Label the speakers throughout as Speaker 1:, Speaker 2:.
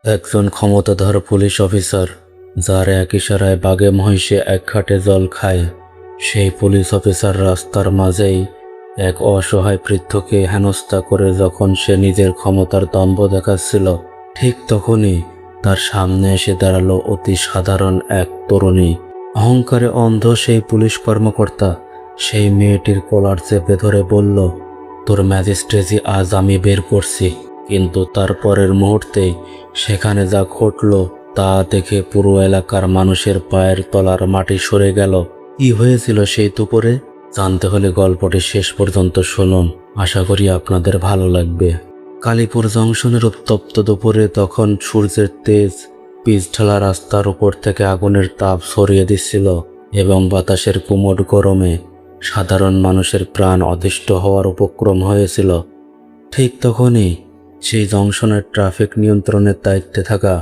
Speaker 1: একজন ক্ষমতাধর police officer, যার এক ইশারায় বাঘে মহিষে এক ঘাটে জল খায়, সেই পুলিশ অফিসার রাস্তার মাঝেই এক অসহায় বৃদ্ধকে হেনস্থা করে যখন সে নিজের ক্ষমতার দম্ভ দেখাচ্ছিল, ঠিক তখনই তার সামনে এসে দাঁড়ালো অতি সাধারণ এক তরুণী। অহংকারে অন্ধ সেই পুলিশ কর্মকর্তা সেই মেয়েটির কলার চেপে ধরে বলল, তোর ম্যাজিস্ট্রেসি আজ আমি বের করছি। কিন্তু তার পরের মুহূর্তেই সেখানে যা ঘটল তা দেখে পুরো এলাকার মানুষের পায়ের তলার মাটি সরে গেল। কি হয়েছিল সেই দুপুরে জানতে হলে গল্পটি শেষ পর্যন্ত শুনুন। আশা করি আপনাদের ভালো লাগবে। কালীপুর জংশনের উত্তপ্ত দুপুরে তখন সূর্যের তেজ পিচ ঢালা রাস্তার উপর থেকে আগুনের তাপ ছড়িয়ে দিচ্ছিল এবং বাতাসের গুমোট গরমে সাধারণ মানুষের প্রাণ অতিষ্ঠ হওয়ার উপক্রম হয়েছিল। ঠিক তখনই সেই জংশনের ট্রাফিক নিয়ন্ত্রণের দায়িত্বে থাকা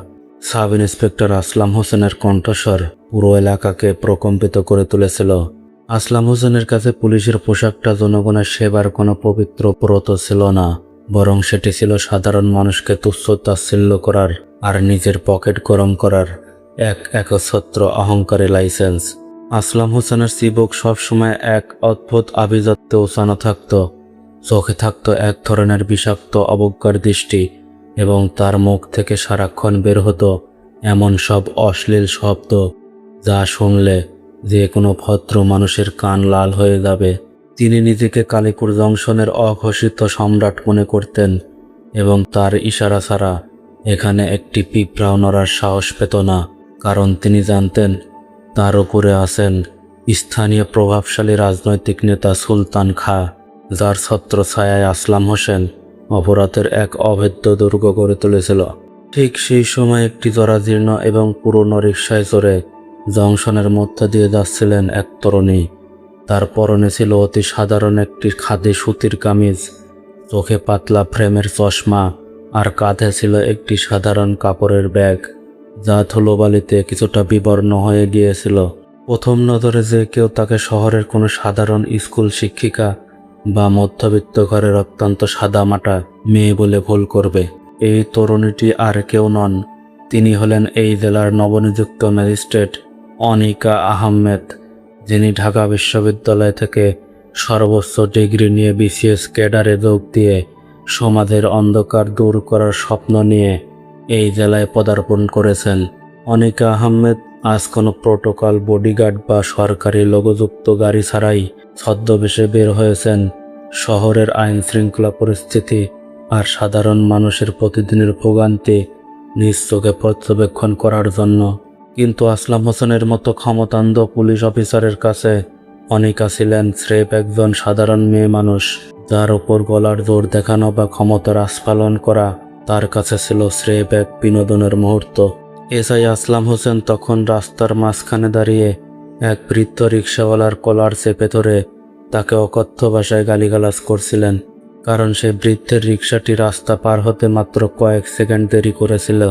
Speaker 1: সাব ইন্সপেক্টর আসলাম হোসেনের কণ্ঠস্বর পুরো এলাকাকে প্রকম্পিত করে তুলেছিল। আসলাম হোসেনের কাছে পুলিশের পোশাকটা জনগণের সেবার কোনো পবিত্র ব্রত ছিল না, বরং সেটি ছিল সাধারণ মানুষকে তুচ্ছ-তাচ্ছিল্য করার আর নিজের পকেট গরম করার এক একচ্ছত্র অহংকারী লাইসেন্স। আসলাম হোসেনের চিবুক সবসময় এক অদ্ভুত আভিজাত্যে উঁচানো থাকত, চোখে থাকত এক ধরনের বিষাক্ত অবজ্ঞার দৃষ্টি এবং তার মুখ থেকে সারাক্ষণ বের হতো এমন সব অশ্লীল শব্দ যা শুনলে যে কোনো ভদ্র মানুষের কান লাল হয়ে যাবে। তিনি নিজেকে কালীপুর জংশনের অঘোষিত সম্রাট মনে করতেন এবং তার ইশারা ছাড়া এখানে একটি পিঁপড়াও নড়ার সাহস পেত না, কারণ তিনি জানতেন তার উপরে আছেন স্থানীয় প্রভাবশালী রাজনৈতিক নেতা সুলতান খাঁ, যার ছত্রছায়ায় আসলাম হোসেন অপরাধের এক অভেদ্য দুর্গ গড়ে তুলেছিল। ঠিক সেই সময় একটি জরাজীর্ণ এবং পুরনো রিকশায় চড়ে জংশনের মধ্যে দিয়ে যাচ্ছিলেন এক তরুণী। তার পরনে ছিল অতি সাধারণ একটি খাদি সুতির কামিজ, চোখে পাতলা ফ্রেমের চশমা আর কাঁধে ছিল একটি সাধারণ কাপড়ের ব্যাগ, যা ধুলোবালিতে কিছুটা বিবর্ণ হয়ে গিয়েছিল। প্রথম নজরে যে কেউ তাকে শহরের কোনো সাধারণ স্কুল শিক্ষিকা বা মধ্যবিত্ত ঘরের অত্যন্ত সাদামাটা মেয়ে বলে ভুল করবে। এই তরুণীটি আর কেউ নন, তিনি হলেন এই জেলার নবনিযুক্ত ম্যাজিস্ট্রেট অনিকা আহমেদ, যিনি ঢাকা বিশ্ববিদ্যালয় থেকে সর্বোচ্চ ডিগ্রি নিয়ে বিসিএস ক্যাডারে যোগ দিয়ে সমাজের অন্ধকার দূর করার স্বপ্ন নিয়ে এই জেলায় পদার্পণ করেছেন। অনিকা আহমেদ আজ কোনো প্রোটোকল, বডিগার্ড বা সরকারি লোগোযুক্ত গাড়ি ছাড়াই ছদ্মবেশে বের হয়েছেন শহরের আইন শৃঙ্খলা পরিস্থিতি আর সাধারণ মানুষের প্রতিদিনের ভোগান্তি নিজ চোখে পর্যবেক্ষণ করার জন্য। কিন্তু আসলাম হোসেনের মতো ক্ষমতান্ধ পুলিশ অফিসারের কাছে অনিকা ছিলেন স্রেফ একজন সাধারণ মেয়ে মানুষ, যার উপর গলার জোর দেখানো বা ক্ষমতার আস্ফালন করা তার কাছে ছিল স্রেফ এক বিনোদনের মুহূর্ত। এসআই আসলাম হোসেন তখন রাস্তার মাঝখানে দাঁড়িয়ে এক বৃদ্ধ রিকশাওয়ালার কলার চেপে ধরে তাকে অকথ্য ভাষায় গালিগালাজ করছিলেন, কারণ সে বৃদ্ধের রিকশাটি রাস্তা পার হতে মাত্র কয়েক সেকেন্ড দেরি করেছিল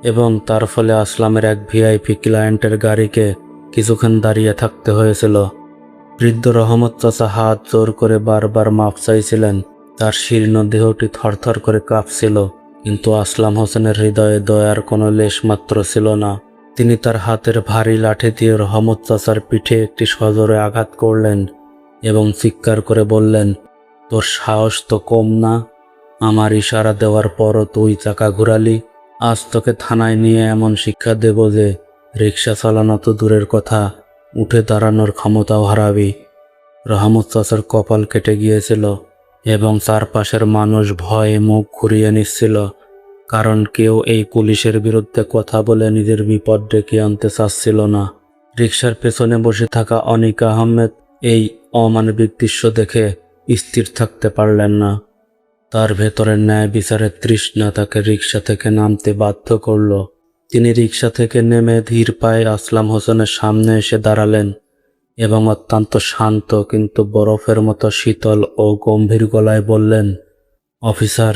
Speaker 1: এবং তার ফলে আসলামের এক ভিআইপি ক্লায়েন্টের গাড়িকে কিছুক্ষণ দাঁড়িয়ে থাকতে হয়েছিল। বৃদ্ধ রহমত চাচা হাত জোর করে বারবার মাপ চাইছিলেন, তার শীর্ণ দেহটি থরথর করে কাঁপছিল, কিন্তু আসলাম হোসেনের হৃদয়ে দয়ার কোনো লেশমাত্র ছিল না। তিনি তার হাতের ভারী লাঠি দিয়ে রহমত চাচার পিঠে একটি সজোরে আঘাত করলেন এবং চিৎকার করে বললেন, তোর সাহস তো কম না, আমার ইশারা দেওয়ার পরও তুই চাকা ঘুরালি। আজ তোকে থানায় নিয়ে এমন শিক্ষা দেব যে রিক্সা চালানো তো দূরের কথা, উঠে দাঁড়ানোর ক্ষমতাও হারাবি। রহমত চাচার কপাল কেটে গিয়েছিল এবং চারপাশের মানুষ ভয়ে মুখ ঘুরিয়ে নিচ্ছিল, কারণ কেউ এই পুলিশের বিরুদ্ধে কথা বলে নিজের বিপদ ডেকে আনতে চাচ্ছিল না। রিকশার পেছনে বসে থাকা অনিকা আহমেদ এই অমানবিক দৃশ্য দেখে স্থির থাকতে পারলেন না। তার ভেতরের ন্যায় বিচারের তৃষ্ণা তাকে রিকশা থেকে নামতে বাধ্য করল। তিনি রিকশা থেকে নেমে ধীর পায়ে আসলাম হোসেনের সামনে এসে দাঁড়ালেন এবং অত্যন্ত শান্ত কিন্তু বরফের মতো শীতল ও গম্ভীর গলায় বললেন, অফিসার,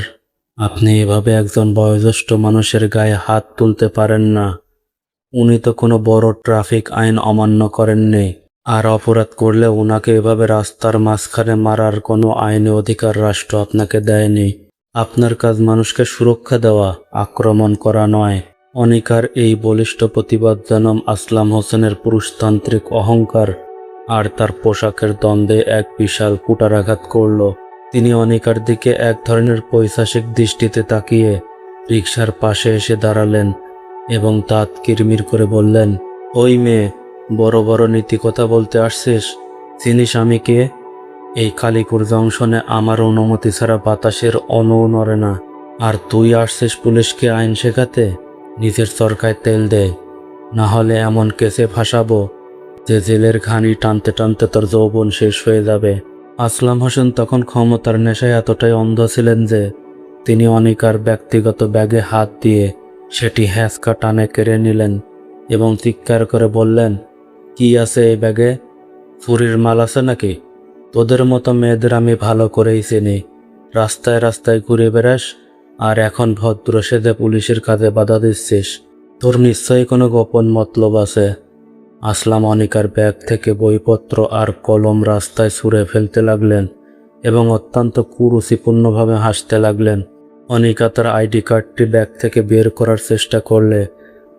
Speaker 1: আপনি এভাবে একজন বয়োজ্যেষ্ঠ মানুষের গায়ে হাত তুলতে পারেন না। উনি তো কোনো বড় ট্রাফিক আইন অমান্য করেননি, আর অপরাধ করলে ওনাকে এভাবে রাস্তার মাঝখানে মারার কোনো আইনি অধিকার রাষ্ট্র আপনাকে দেয়নি। আপনার কাজ মানুষকে সুরক্ষা দেওয়া, আক্রমণ করা নয়। অনিকার এই বলিষ্ঠ প্রতিবাদ যেন আসলাম হোসেনের পুরুষতান্ত্রিক অহংকার আর তার পোশাকের দ্বন্দ্বে এক বিশাল কুটারাঘাত করল। তিনি অনিকার দিকে এক ধরনের পৈশাচিক দৃষ্টিতে তাকিয়ে রিকশার পাশে এসে দাঁড়ালেন এবং দাঁত কিরমির করে বললেন, ওই মেয়ে, বড় বড় নীতি কথা বলতে আসছিস? চিনিস আমি কে? এই কালীপুর জংশনে আমার অনুমতি ছাড়া বাতাসের অণুও নড়ে না। আর তুই আসছিস পুলিশকে আইন শেখাতে? নিজের চরকায় তেল দে, না হলে এমন কেসে ফাঁসাবো যে জেলের ঘানি টানতে টানতে তোর যৌবন শেষ হয়ে যাবে। আসলাম হোসেন তখন ক্ষমতার নেশায় এতটাই অন্ধ ছিলেন যে তিনি অনিকার ব্যক্তিগত ব্যাগে হাত দিয়ে সেটি হ্যাঁচকা টানে কেড়ে নিলেন এবং চিৎকার করে বললেন, কি আছে এই ব্যাগে? চুরির মাল আছে নাকি? তোদের মতো মেয়েদের আমি ভালো করেই চিনি। রাস্তায় রাস্তায় ঘুরে বেড়াস আর এখন ভদ্র সেজে পুলিশের কাজে বাধা দিচ্ছিস। তোর নিশ্চয়ই কোনো গোপন মতলব আছে। আসলাম অনিকার ব্যাগ থেকে বইপত্র আর কলম রাস্তায় ছুঁড়ে ফেলতে লাগলেন এবং অত্যন্ত কুরুচিপূর্ণভাবে হাসতে লাগলেন। অনিকা তার আইডি কার্ডটি ব্যাগ থেকে বের করার চেষ্টা করলে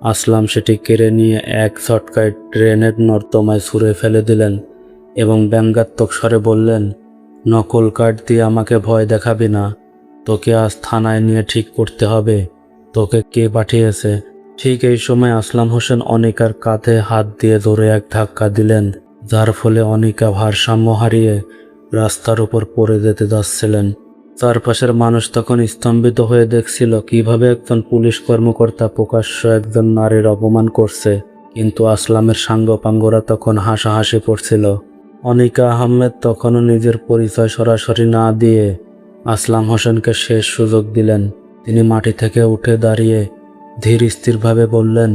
Speaker 1: আসলাম সেটি কেড়ে নিয়ে এক ঝটকায় ট্রেনের নর্দমায় ছুঁড়ে ফেলে দিলেন এবং ব্যঙ্গাত্মক স্বরে বললেন, নকল কার্ড দিয়ে আমাকে ভয় দেখাবি না। তোকে আজ থানায় নিয়ে ঠিক করতে হবে তোকে কে পাঠিয়েছে। ঠিক এই সময় আসলাম হোসেন অনিকার কাঁধে হাত দিয়ে ধরে এক ধাক্কা দিলেন, যার ফলে অনিকা ভারসাম্য হারিয়ে রাস্তার উপর পড়ে যেতে যাচ্ছিলেন। চারপাশের মানুষ তখন স্তম্ভিত হয়ে দেখছিল কিভাবে একজন পুলিশ কর্মকর্তা প্রকাশ্য একজন নারীর অপমান করছে, কিন্তু আসলামের সাঙ্গপাঙ্গরা তখন হাসাহাসি পড়ছিল। অনিকা আহমেদ তখনও নিজের পরিচয় সরাসরি না দিয়ে আসলাম হোসেনকে শেষ সুযোগ দিলেন। তিনি মাটি থেকে উঠে দাঁড়িয়ে ধীর স্থিরভাবে বললেন,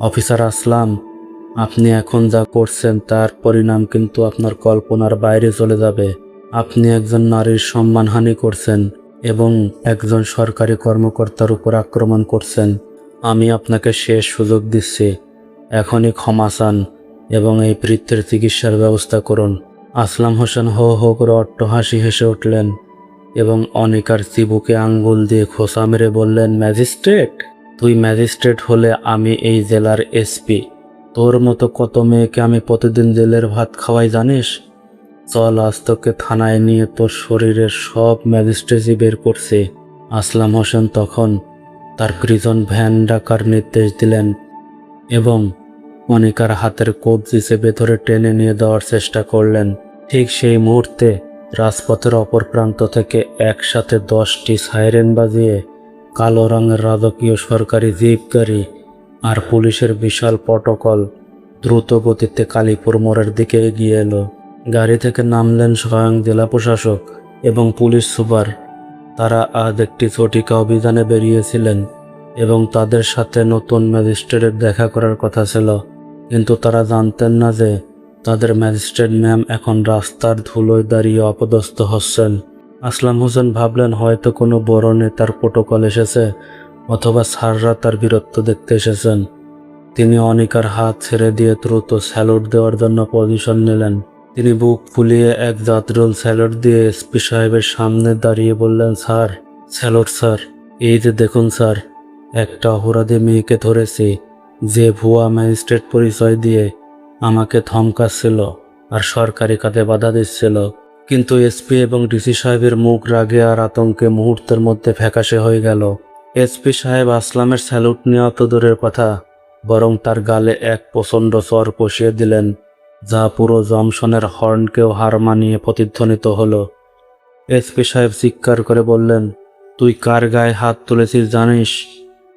Speaker 1: অফিসার আসলাম, আপনি এখন যা করছেন তার পরিণাম কিন্তু আপনার কল্পনার বাইরে চলে যাবে। আপনি একজন নারীর সম্মানহানি করছেন এবং একজন সরকারি কর্মকর্তার উপর আক্রমণ করছেন। আমি আপনাকে শেষ সুযোগ দিচ্ছি। এখনই ক্ষমা চান এবং এই বৃদ্ধের চিকিৎসার ব্যবস্থা করুন। আসলাম হোসেন হো হো করে অট্টহাসি হেসে উঠলেন এবং অনিকার চিবুকে আঙ্গুল দিয়ে খোঁচা মেরে বললেন, ম্যাজিস্ট্রেট? তুই ম্যাজিস্ট্রেট হলে আমি এই জেলার এসপি। তোর মতো কত মেয়েকে আমি প্রতিদিন জেলের ভাত খাওয়াই জানিস? চল, আজ তোকে থানায় নিয়ে তোর শরীরের সব ম্যাজিস্ট্রেসি বের করছে। আসলাম হোসেন তখন তার প্রিজন ভ্যান ডাকার নির্দেশ দিলেন এবং অনিকার হাতের কবজি চেপে ধরে টেনে নিয়ে যাওয়ার চেষ্টা করলেন। ঠিক সেই মুহূর্তে রাজপথের অপর প্রান্ত থেকে একসাথে 10টি সাইরেন বাজিয়ে কালো রঙের রাজকীয় সরকারি জিপ গাড়ি আর পুলিশের বিশাল প্রটোকল দ্রুত গতিতে কালীপুর মোড়ের দিকে এগিয়ে এলো। গাড়ি থেকে নামলেন স্বয়ং জেলা প্রশাসক এবং পুলিশ সুপার। তারা আজ একটি চটিকা অভিযানে বেরিয়েছিলেন এবং তাদের সাথে নতুন ম্যাজিস্ট্রেটের দেখা করার কথা ছিল, কিন্তু তারা জানতেন না যে তাদের ম্যাজিস্ট্রেট ম্যাম এখন রাস্তার ধুলোয় দাঁড়িয়ে অপদস্থ হচ্ছেন। আসলাম হোসেন ভাবলেন হয়তো কোনো বড় নেতার প্রটোকল এসেছে অথবা স্যাররা তার বীরত্ব দেখতে এসেছেন। তিনি অনিকার হাত ছেড়ে দিয়ে দ্রুত স্যালুট দেওয়ার জন্য পজিশন নিলেন। তিনি বুক ফুলিয়ে এক জাতরোল স্যালুট দিয়ে এসপি সাহেবের সামনে দাঁড়িয়ে বললেন, স্যার, স্যালুট স্যার। এই যে দেখুন স্যার, একটা অপরাধী মেয়েকে ধরেছি যে ভুয়া ম্যাজিস্ট্রেট পরিচয় দিয়ে আমাকে ধমকাচ্ছিল আর সরকারি কাজে বাধা দিচ্ছিল। কিন্তু এসপি এবং ডিসি সাহেবের মুখ রাগে আর আতঙ্কে মুহূর্তের মধ্যে ফ্যাকাশে হয়ে গেল। এসপি সাহেব আসলামের স্যালুট নেওয়া তো দূরের কথা, বরং তার গালে এক প্রচণ্ড চর কষিয়ে দিলেন, যা পুরো জংশনের হর্নকেও হার মানিয়ে প্রতিধ্বনিত হলো। এসপি সাহেব চিৎকার করে বললেন, তুই কার গায়ে হাত তুলেছিস জানিস?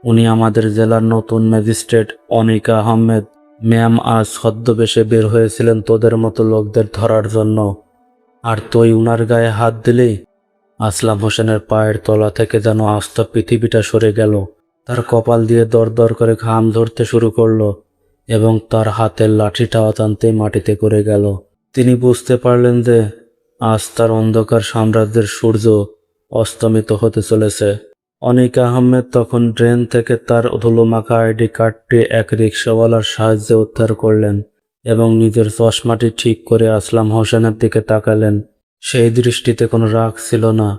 Speaker 1: উনি আমাদের জেলার নতুন ম্যাজিস্ট্রেট অনিকা আহমেদ। ম্যাম আজ ছদ্মবেশে বের হয়েছিলেন তোদের মতো লোকদের ধরার জন্য, আর তুই উনার গায়ে হাত দিলি? আসলাম হোসেনের পায়ের তলা থেকে যেন আস্ত পৃথিবীটা সরে গেল। তার কপাল দিয়ে দরদর করে ঘাম ঝরতে শুরু করলো এবং তার হাতের লাঠিটা অজান্তেই মাটিতে পড়ে গেল। তিনি বুঝতে পারলেন যে আজ তার অন্ধকার সাম্রাজ্যের সূর্য অস্তমিত হতে চলেছে। অনিকা আহমেদ তখন ড্রেন থেকে তার ধুলোমাখা আইডি কার্ডটি এক রিক্সাওয়ালার সাহায্যে উদ্ধার করলেন এবং নিজের চশমাটি ঠিক করে আসলাম হোসেনের দিকে তাকালেন। সেই দৃষ্টিতে কোনো রাগ ছিল না,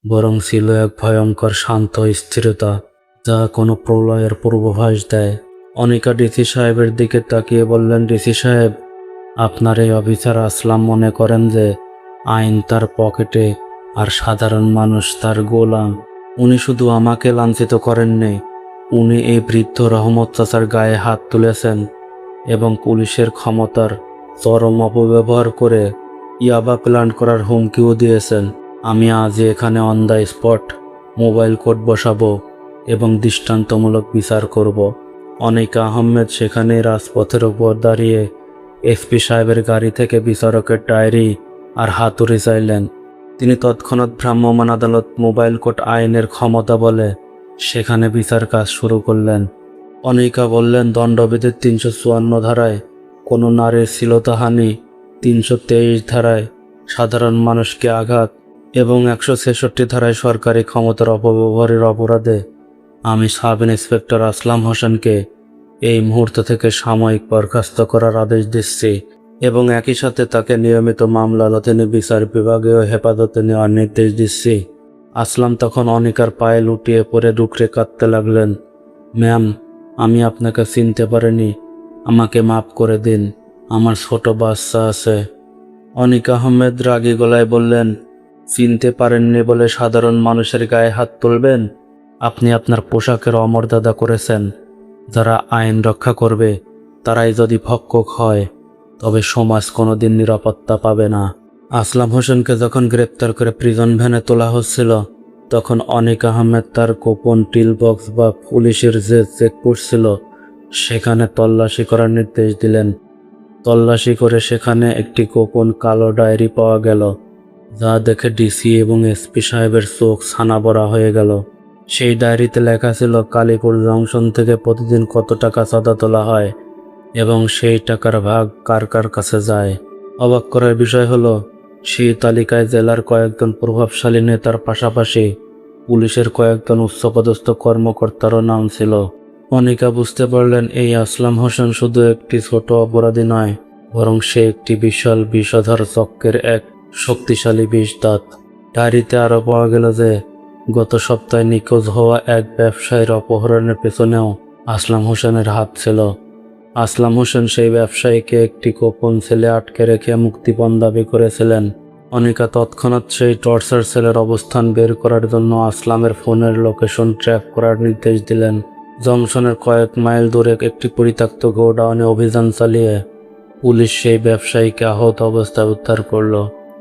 Speaker 1: বরং ছিল এক ভয়ঙ্কর শান্ত স্থিরতা, যা কোনো প্রলয়ের পূর্বাভাস দেয়। অনিকা ডিসি সাহেবের দিকে তাকিয়ে বললেন, ডিসি সাহেব, আপনার এই অফিসার আসলাম মনে করেন যে আইন তার পকেটে আর সাধারণ মানুষ তার গোলাম। উনি শুধু আমাকে লাঞ্ছিত করেননি, উনি এই বৃদ্ধ রহমত চাচার গায়ে হাত তুলেছেন এবং পুলিশের ক্ষমতার চরম অপব্যবহার করে ইয়াবা প্ল্যান্ট করার হুমকিও দিয়েছেন। আমি আজ এখানে on the spot mobile court বসাবো এবং দৃষ্টান্তমূলক বিচার করব। অনিকা আহমেদ সেখানে রাজপথের উপর দাঁড়িয়ে এসপি সাহেবের গাড়ি থেকে বিচারকের ডায়েরি আর হাতুড়ি চাইলেন। তিনি তৎক্ষণাৎ ভ্রাম্যমাণ আদালত মোবাইল কোর্ট আইনের ক্ষমতা বলে সেখানে বিচার কাজ শুরু করলেন। অনিকা বললেন, দণ্ডবিধির 354 ধারায় কোনো নারীর শ্লীলতাহানি, 323 ধারায় সাধারণ মানুষকে আঘাত এবং 166 ধারায় সরকারি ক্ষমতার অপব্যবহারের অপরাধে আমি সাব ইন্সপেক্টর আসলাম হোসেনকে এই মুহূর্ত থেকে সাময়িক বরখাস্ত করার আদেশ দিচ্ছি এবং একই সাথে তাকে নিয়মিত মামলা আদালতে বিচার বিভাগীয় হেফাজতে নেওয়ার নির্দেশ দিচ্ছি। আসলাম তখন অনিকার পায়ে লুটিয়ে পড়ে ডুকরে কাঁদতে লাগলেন। ম্যাম, আমি আপনাকে চিনতে পারিনি, আমাকে মাফ করে দিন, আমার ছোট বাচ্চা আছে। অনিকা আহমেদ রাগী গলায় বললেন, চিনতে পারেননি বলে সাধারণ মানুষের গায়ে হাত তুলবেন? আপনি আপনার পোশাকের অমর্যাদা করেছেন। যারা আইন রক্ষা করবে তারাই যদি ভক্ষক হয় তবে সমাজ কোনোদিন নিরাপত্তা পাবে না। আসলাম হোসেনকে যখন গ্রেপ্তার করে প্রিজন ভ্যানে তোলা হচ্ছিল তখন অনিক আহমেদ তার গোপন টিল বক্স বা পুলিশের যে চেকপোস্ট ছিল সেখানে তল্লাশি করার নির্দেশ দিলেন। তল্লাশি করে সেখানে একটি গোপন কালো ডায়েরি পাওয়া গেল, যা দেখে ডিসি এবং এসপি সাহেবের চোখ ছানা বড়া হয়ে গেল। সেই ডায়েরিতে লেখা ছিল কালীপুর জংশন থেকে প্রতিদিন কত টাকা চাঁদা তোলা হয় এবং সেই টাকার ভাগ কার কার কাছে যায়। অবাক করার বিষয় হলো, সেই তালিকায় জেলার কয়েকজন প্রভাবশালী নেতার পাশাপাশি পুলিশের কয়েকজন উচ্চপদস্থ কর্মকর্তারও নাম ছিল। অনিকা বুঝতে পারলেন এই আসলাম হোসেন শুধু একটি ছোট অপরাধী নয়, বরং সে একটি বিশাল বিষধর চক্রের এক শক্তিশালী বিষদাঁত। ডায়েরিতে আরও পাওয়া গেল যে গত সপ্তাহে নিখোঁজ হওয়া এক ব্যবসায়ীর অপহরণের পেছনেও আসলাম হোসেনের হাত ছিল। আসলাম হোসেন সেই ব্যবসায়ীকে একটি গোপন সেলে আটকে রেখে মুক্তিপণ দাবি করেছিলেন। অনিকা তৎক্ষণাৎ সেই টর্চার সেলের অবস্থান বের করার জন্য আসলামের ফোনের লোকেশন ট্র্যাক করার নির্দেশ দিলেন। জংশনের কয়েক মাইল দূরে একটি পরিত্যক্ত গোডাউনে অভিযান চালিয়ে পুলিশ সেই ব্যবসায়ীকে আহত অবস্থায় উদ্ধার করল।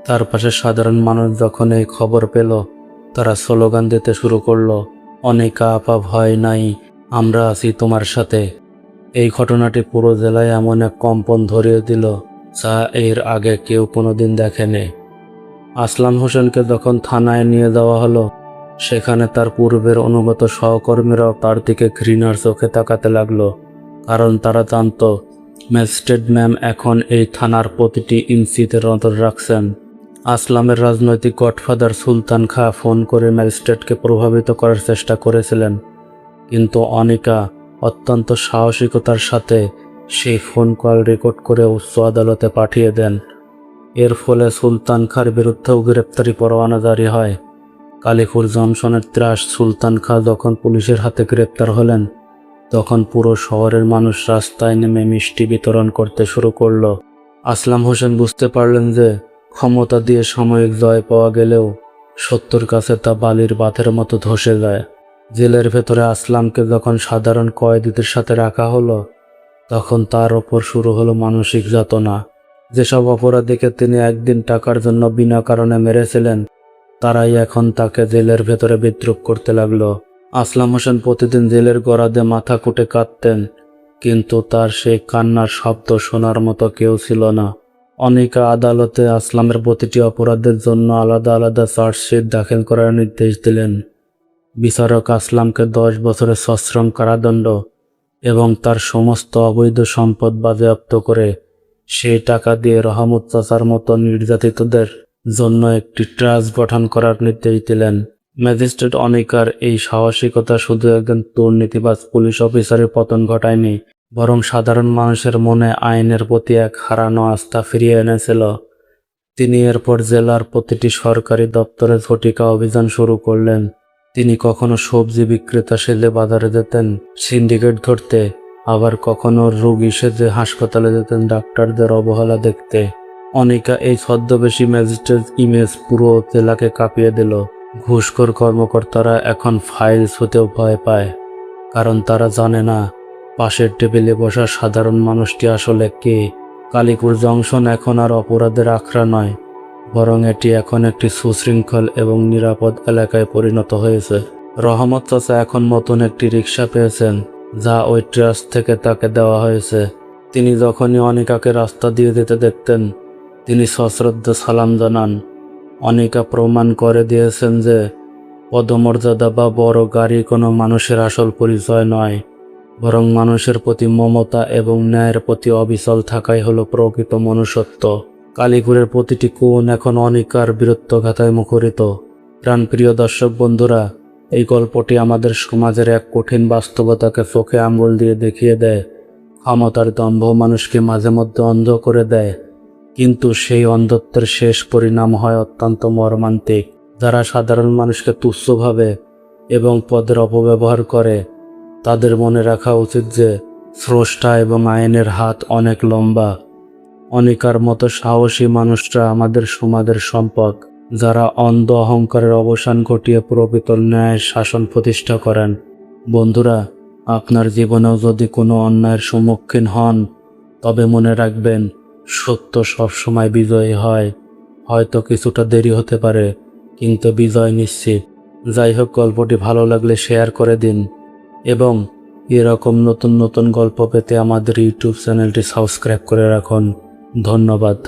Speaker 1: তার পাশে সাধারণ মানুষ যখন এই খবর পেল তারা স্লোগান দিতে শুরু করলো, অনিকা আপা ভয় নাই, আমরা আছি তোমার সাথে। এই ঘটনাটি পুরো জেলায় এমন এক কম্পন ধরিয়ে দিল যা এর আগে কেউ কোনোদিন দেখেনি। আসলাম হোসেনকে যখন থানায় নিয়ে যাওয়া হলো সেখানে তার পূর্বের অনুগত সহকর্মীরাও তার দিকে ঘৃণার চোখে তাকাতে লাগলো, কারণ তারা জানত ম্যাজিস্ট্রেট ম্যাম এখন এই থানার প্রতিটি ইঞ্চিতে নজর রাখছেন। আসলামের রাজনৈতিক গডফাদার সুলতান খাঁ ফোন করে ম্যাজিস্ট্রেটকে প্রভাবিত করার চেষ্টা করেছিলেন, কিন্তু অনিকা অত্যন্ত সাহসিকতার সাথে সেই ফোন কল রেকর্ড করে উচ্চ আদালতে পাঠিয়ে দেন। এর ফলে সুলতান খাঁর বিরুদ্ধেও গ্রেপ্তারি পরোয়ানা জারি হয়। কালীপুর জংশনের ত্রাস সুলতান খাঁ যখন পুলিশের হাতে গ্রেপ্তার হলেন তখন পুরো শহরের মানুষ রাস্তায় নেমে মিষ্টি বিতরণ করতে শুরু করলো। আসলাম হোসেন বুঝতে পারলেন যে ক্ষমতা দিয়ে সাময়িক জয় পাওয়া গেলেও সত্যর কাছে তা বালির বাঁধের মতো ধসে যায়। জেলের ভেতরে আসলামকে যখন সাধারণ কয়েদিদের সাথে রাখা হলো তখন তার ওপর শুরু হলো মানসিক যাতনা। যেসব অপরাধীকে তিনি একদিন টাকার জন্য বিনা কারণে মেরেছিলেন তারাই এখন তাকে জেলের ভেতরে বিদ্রূপ করতে লাগলো। আসলাম হোসেন প্রতিদিন জেলের গরাদে মাথা কুটে কাঁদতেন, কিন্তু তার সেই কান্নার শব্দ শোনার মতো কেউ ছিল না। অনিকা আদালতে আসলামের প্রতিটি অপরাধের জন্য আলাদা আলাদা চার্জশিট দাখিল করার নির্দেশ দিলেন। বিচারক আসলামকে 10 বছরের সশ্রম কারাদণ্ড এবং তার সমস্ত অবৈধ সম্পদ বাজেয়াপ্ত করে সেই টাকা দিয়ে রহমত চাচার মতো নির্যাতিতদের জন্য একটি ট্রাস্ট গঠন করার নির্দেশ দিলেন। ম্যাজিস্ট্রেট অনিকার এই সাহসিকতা শুধু একজন দুর্নীতিবাজ পুলিশ অফিসারের পতন ঘটায়নি, বরং সাধারণ মানুষের মনে আইনের প্রতি এক হারানো আস্থা ফিরিয়ে এনেছিল। তিনি এরপর জেলার প্রতিটি সরকারি দপ্তরে ঝটিকা অভিযান শুরু করলেন। তিনি কখনো সবজি বিক্রেতা সেজে বাজারে যেতেন সিন্ডিকেট ধরতে, আবার কখনো রোগী সেজে হাসপাতালে যেতেন ডাক্তারদের অবহেলা দেখতে। অনিকা এই ছদ্মবেশী ম্যাজিস্ট্রেট ইমেজ পুরো জেলাকে কাঁপিয়ে দিল। ঘুষখোর কর্মকর্তারা এখন ফাইল ছুঁতেও ভয় পায়, কারণ তারা জানে না পাশের টেবিলে বসা সাধারণ মানুষটি আসলে কে। কালীপুর জংশন এখন আর অপরাধের আখড়া নয়, বরং এটি এখন একটি সুশৃঙ্খল এবং নিরাপদ এলাকায় পরিণত হয়েছে। রহমত চাচা এখন নতুন একটি রিক্সা পেয়েছেন, যা ওই ট্রাস্ট থেকে তাকে দেওয়া হয়েছে। তিনি যখনই অনিকাকে রাস্তা দিয়ে যেতে দেখতেন, তিনি সশ্রদ্ধ সালাম জানান। অনিকা প্রমাণ করে দিয়েছেন যে পদমর্যাদা বা বড় গাড়ি কোনো মানুষের আসল পরিচয় নয়, বরং মানুষের প্রতি মমতা এবং ন্যায়ের প্রতি অবিচল থাকাই হলো প্রকৃত মনুষ্যত্ব। কালীপুরের প্রতিটি কোণ এখন অনিকার বীরত্বগাথায় মুখরিত। প্রাণপ্রিয় দর্শক বন্ধুরা, এই গল্পটি আমাদের সমাজের এক কঠিন বাস্তবতাকে চোখে আঙুল দিয়ে দেখিয়ে দেয়। ক্ষমতার দম্ভ মানুষকে মাঝে মধ্যে অন্ধ করে দেয়, কিন্তু সেই অন্ধত্বের শেষ পরিণাম হয় অত্যন্ত মর্মান্তিক। যারা সাধারণ মানুষকে তুচ্ছ ভাবে এবং পদের অপব্যবহার করে, তাদের মনে রাখা উচিত যে স্রষ্টা এবং আইনের হাত অনেক লম্বা। অনিকার মতো সাহসী মানুষরা আমাদের সমাজের সম্পদ, যারা অন্ধ অহংকারের অবসান ঘটিয়ে প্রকৃত ন্যায়ের শাসন প্রতিষ্ঠা করেন। বন্ধুরা, আপনার জীবনেও যদি কোনো অন্যায়ের সম্মুখীন হন, তবে মনে রাখবেন সত্য সবসময় বিজয়ী হয়। হয়তো কিছুটা দেরি হতে পারে, কিন্তু বিজয় নিশ্চিত। যাই হোক, গল্পটি ভালো লাগলে শেয়ার করে দিন এবং এরকম নতুন নতুন গল্প পেতে আমাদের ইউটিউব চ্যানেলটি সাবস্ক্রাইব করে রাখুন। ধন্যবাদ।